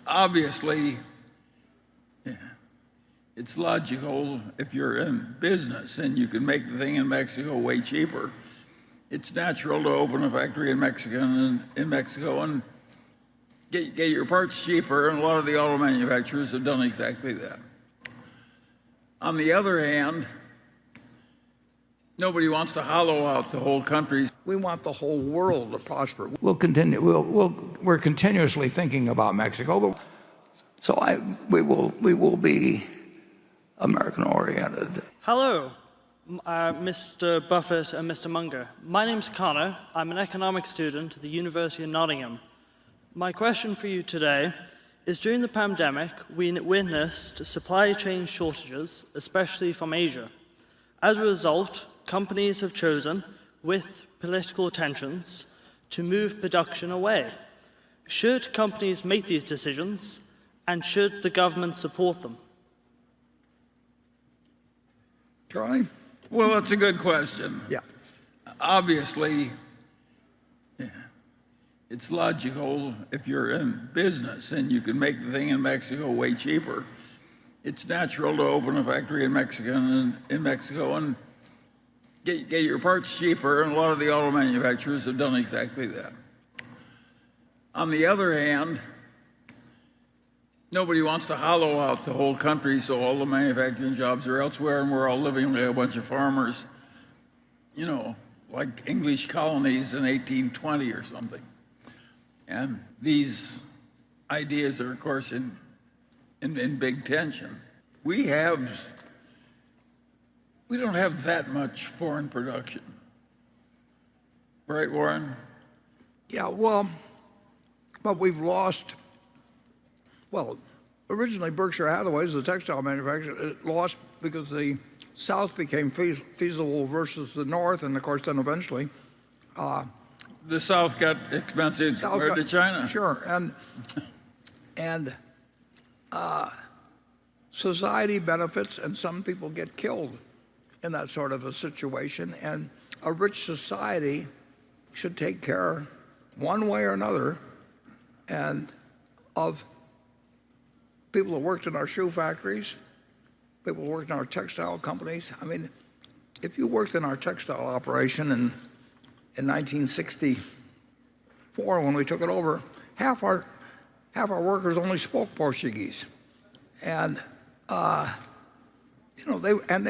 Obviously, it's logical if you're in business and you can make the thing in Mexico way cheaper. It's natural to open a factory in Mexico and get your parts cheaper, and a lot of the auto manufacturers have done exactly that. On the other hand, nobody wants to hollow out the whole country. We want the whole world to prosper. We're continuously thinking about Mexico, so we will be American-oriented. Hello, Mr. Buffett and Mr. Munger. My name's Connor. I'm an economics student at the University of Nottingham. My question for you today is, during the pandemic, we witnessed supply chain shortages, especially from Asia. As a result, companies have chosen, with political tensions, to move production away. Should companies make these decisions, and should the government support them? Charlie? Well, that's a good question. Yeah. Obviously, it's logical if you're in business and you can make the thing in Mexico way cheaper. It's natural to open a factory in Mexico and get your parts cheaper, and a lot of the auto manufacturers have done exactly that. On the other hand, nobody wants to hollow out the whole country so all the manufacturing jobs are elsewhere and we're all living like a bunch of farmers, like English colonies in 1820 or something. And these ideas are, of course, in big tension. We don't have that much foreign production. Right, Warren? Yeah, well, but we've lost, originally Berkshire Hathaway is a textile manufacturer. It lost because the South became feasible versus the North, and of course then eventually the South got expensive compared to China. Sure, and society benefits, and some people get killed in that sort of a situation. And a rich society should take care, one way or another, and of people that worked in our shoe factories, people who worked in our textile companies. I mean, if you worked in our textile operation in 1964, when we took it over, half our workers only spoke Portuguese, and they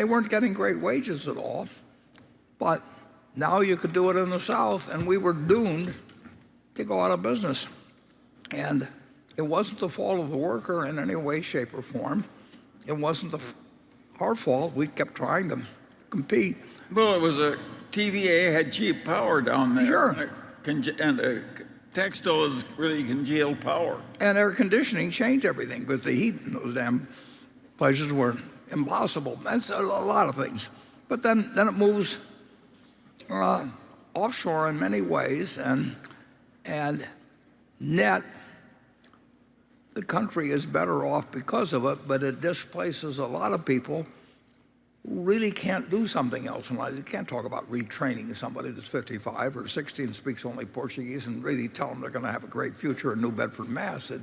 weren't getting great wages at all. But now you could do it in the South, and we were doomed to go out of business. And it wasn't the fault of the worker in any way, shape, or form. It wasn't our fault. We kept trying to compete. Well, it was TVA had cheap power down there. Sure. And textile is really congealed power. And air conditioning changed everything, because the heat in those damn places were impossible. That's a lot of things. But then it moves offshore in many ways, and net, the country is better off because of it, but it displaces a lot of people who really can't do something else in life. You can't talk about retraining somebody that's 55 or 60 and speaks only Portuguese and really tell them they're going to have a great future in New Bedford, Mass. So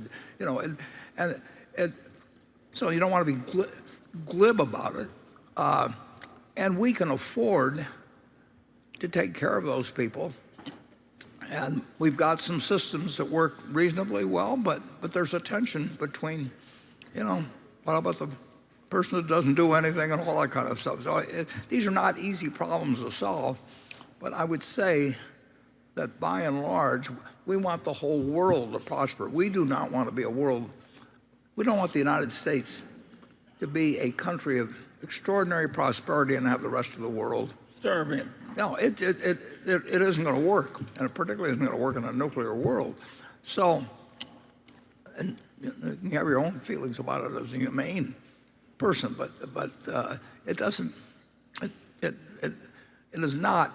you don't want to be glib about it. And we can afford to take care of those people. And we've got some systems that work reasonably well, but there's a tension between, what about the person that doesn't do anything and all that kind of stuff. So these are not easy problems to solve, but I would say that by and large, we want the whole world to prosper. We do not want to be we don't want the United States to be a country of extraordinary prosperity and have the rest of the world starving. No, it isn't going to work, and it particularly isn't going to work in a nuclear world. So, and you have your own feelings about it as a humane person, but it doesn't. It is not.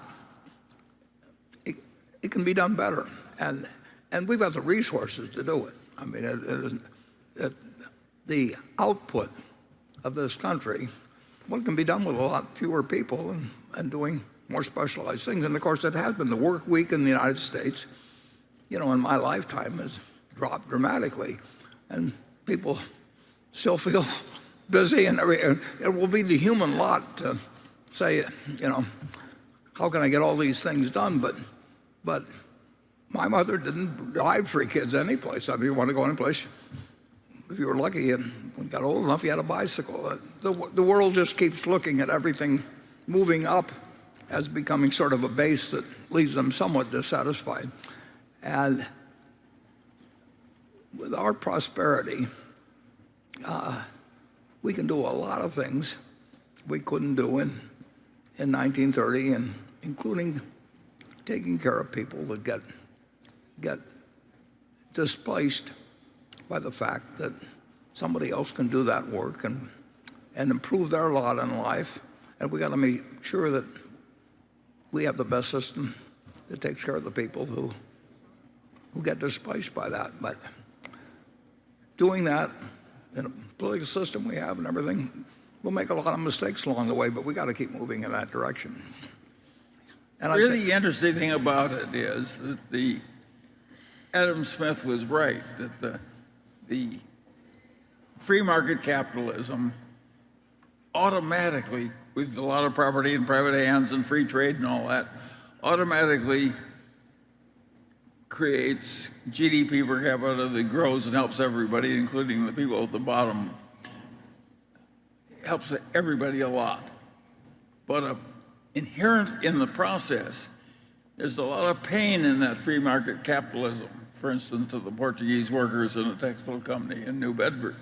It can be done better, and we've got the resources to do it. I mean, the output of this country, well, it can be done with a lot fewer people and doing more specialized things. And of course, it has been. The work week in the United States, in my lifetime, has dropped dramatically. and people still feel busy, and it will be the human lot to say, how can I get all these things done? But my mother didn't drive 3 kids any place. I mean, you want to go any place, if you were lucky and got old enough, you had a bicycle. The world just keeps looking at everything moving up as becoming sort of a base that leaves them somewhat dissatisfied. And with our prosperity, we can do a lot of things we couldn't do in 1930, and including taking care of people that get displaced by the fact that somebody else can do that work and improve their lot in life. And we got to make sure that we have the best system that takes care of the people who get displaced by that. But doing that in a political system we have and everything, we'll make a lot of mistakes along the way, but we got to keep moving in that direction. And the really interesting thing about it is that Adam Smith was right, that the free market capitalism automatically, with a lot of property in private hands and free trade and all that, automatically creates GDP per capita that grows and helps everybody, including the people at the bottom. Helps everybody a lot. But inherent in the process, there's a lot of pain in that free market capitalism. For instance, to the Portuguese workers in a textile company in New Bedford.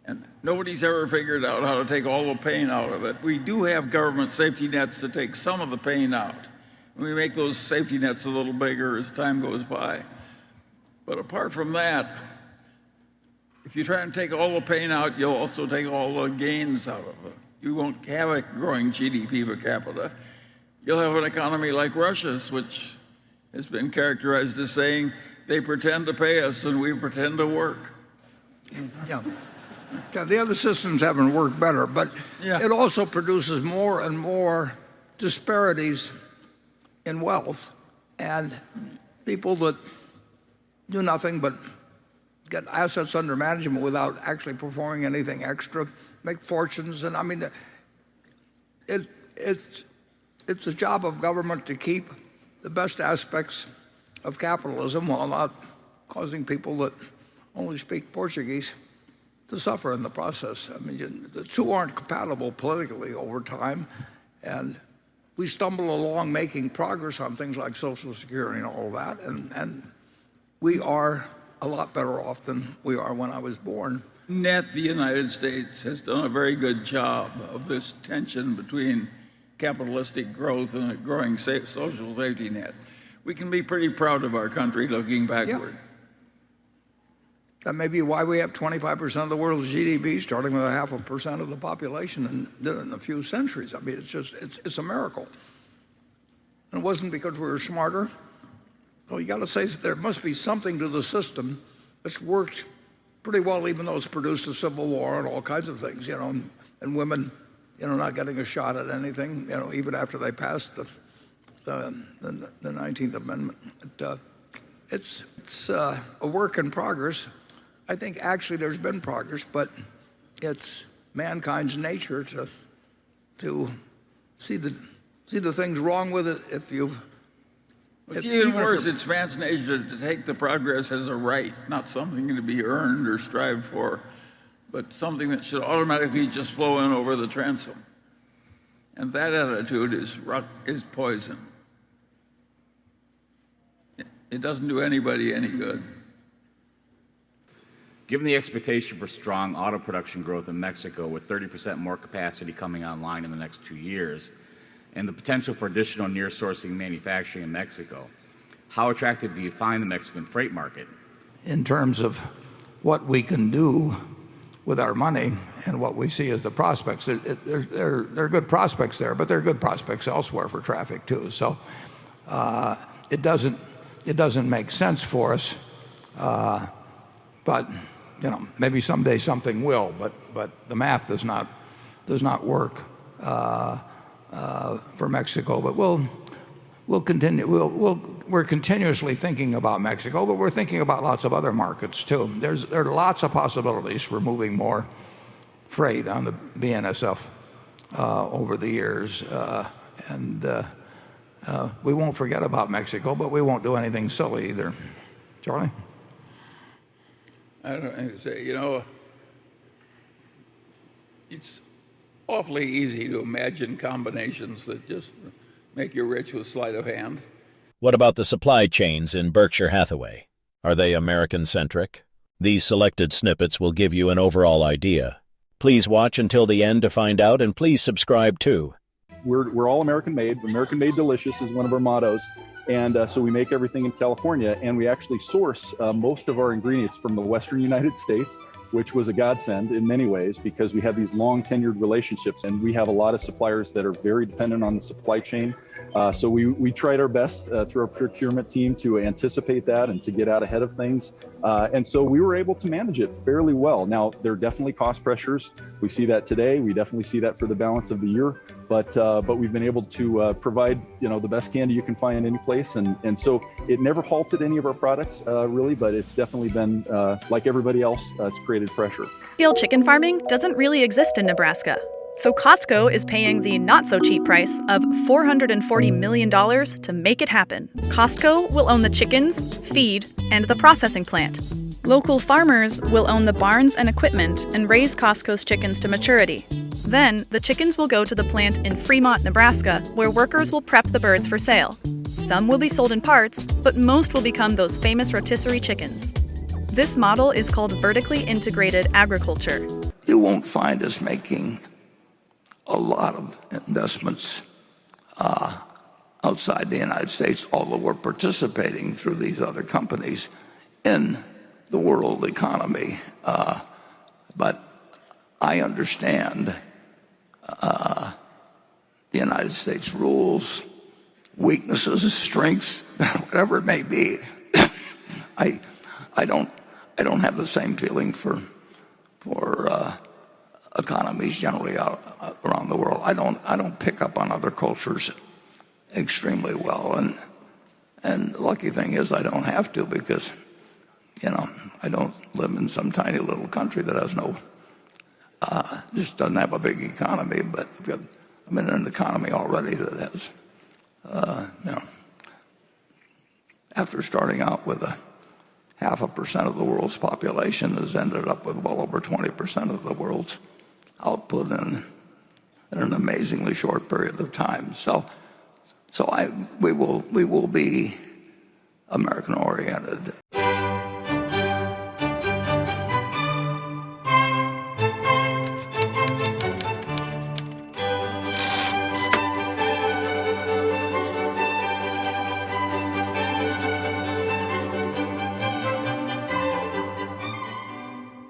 And nobody's ever figured out how to take all the pain out of it. We do have government safety nets to take some of the pain out. And we make those safety nets a little bigger as time goes by. But apart from that, if you try and take all the pain out, you'll also take all the gains out of it. You won't have a growing GDP per capita. You'll have an economy like Russia's, which has been characterized as saying they pretend to pay us and we pretend to work. Yeah. Yeah, the other systems haven't worked better, but it also produces more and more disparities in wealth, and people that do nothing but get assets under management without actually performing anything extra make fortunes. And I mean, it's the job of government to keep the best aspects of capitalism while not causing people that only speak Portuguese to suffer in the process. I mean, the two aren't compatible politically over time, and we stumble along making progress on things like Social Security and all that, and we are a lot better off than we are when I was born. Net, the United States has done a very good job of this tension between capitalistic growth and a growing social safety net. We can be pretty proud of our country looking backward. Yeah. That may be why we have 25% of the world's GDP, starting with 0.5% of the population, and did it in a few centuries. I mean, it's a miracle. And it wasn't because we were smarter. Well, you got to say that there must be something to the system that's worked pretty well, even though it's produced a civil war and all kinds of things, and women, not getting a shot at anything, even after they passed the 19th Amendment. It's a work in progress. I think actually there's been progress, but it's mankind's nature to see the things wrong with it. It's even worse, it's man's nature to take the progress as a right, not something to be earned or strived for, but something that should automatically just flow in over the transom. And that attitude is poison. It doesn't do anybody any good. Given the expectation for strong auto production growth in Mexico, with 30% more capacity coming online in the next 2 years, and the potential for additional near-sourcing manufacturing in Mexico, how attractive do you find the Mexican freight market? In terms of what we can do with our money and what we see as the prospects, there are good prospects there, but there are good prospects elsewhere for traffic too. So it doesn't make sense for us, but maybe someday something will. But the math does not work for Mexico. But we'll continue. We're continuously thinking about Mexico, but we're thinking about lots of other markets too. There are lots of possibilities for moving more freight on the BNSF over the years, and we won't forget about Mexico, but we won't do anything silly either. Charlie? I don't know how to say, it's awfully easy to imagine combinations that just make you rich with sleight of hand. What about the supply chains in Berkshire Hathaway? Are they American-centric? These selected snippets will give you an overall idea. Please watch until the end to find out, and please subscribe too. We're all American-made. American-made delicious is one of our mottos. And so we make everything in California, and we actually source most of our ingredients from the Western United States, which was a godsend in many ways because we have these long tenured relationships, and we have a lot of suppliers that are very dependent on the supply chain. So we tried our best through our procurement team to anticipate that and to get out ahead of things. And so we were able to manage it fairly well. Now, there are definitely cost pressures. We see that today. We definitely see that for the balance of the year. But we've been able to provide the best candy you can find any place. And so it never halted any of our products, really, but it's definitely been, like everybody else, it's created pressure. Field chicken farming doesn't really exist in Nebraska. So Costco is paying the not-so-cheap price of $440 million to make it happen. Costco will own the chickens, feed, and the processing plant. Local farmers will own the barns and equipment and raise Costco's chickens to maturity. Then, the chickens will go to the plant in Fremont, Nebraska, where workers will prep the birds for sale. Some will be sold in parts, but most will become those famous rotisserie chickens. This model is called vertically integrated agriculture. You won't find us making a lot of investments outside the United States, although we're participating through these other companies in the world economy. But I understand the United States rules, weaknesses, strengths, whatever it may be. I don't have the same feeling for economies generally around the world. I don't pick up on other cultures extremely well, and the lucky thing is I don't have to, because I don't live in some tiny little country that has just doesn't have a big economy. But I'm in an economy already that has, after starting out with 0.5% of the world's population, has ended up with well over 20% of the world's output in an amazingly short period of time. So we will be American oriented.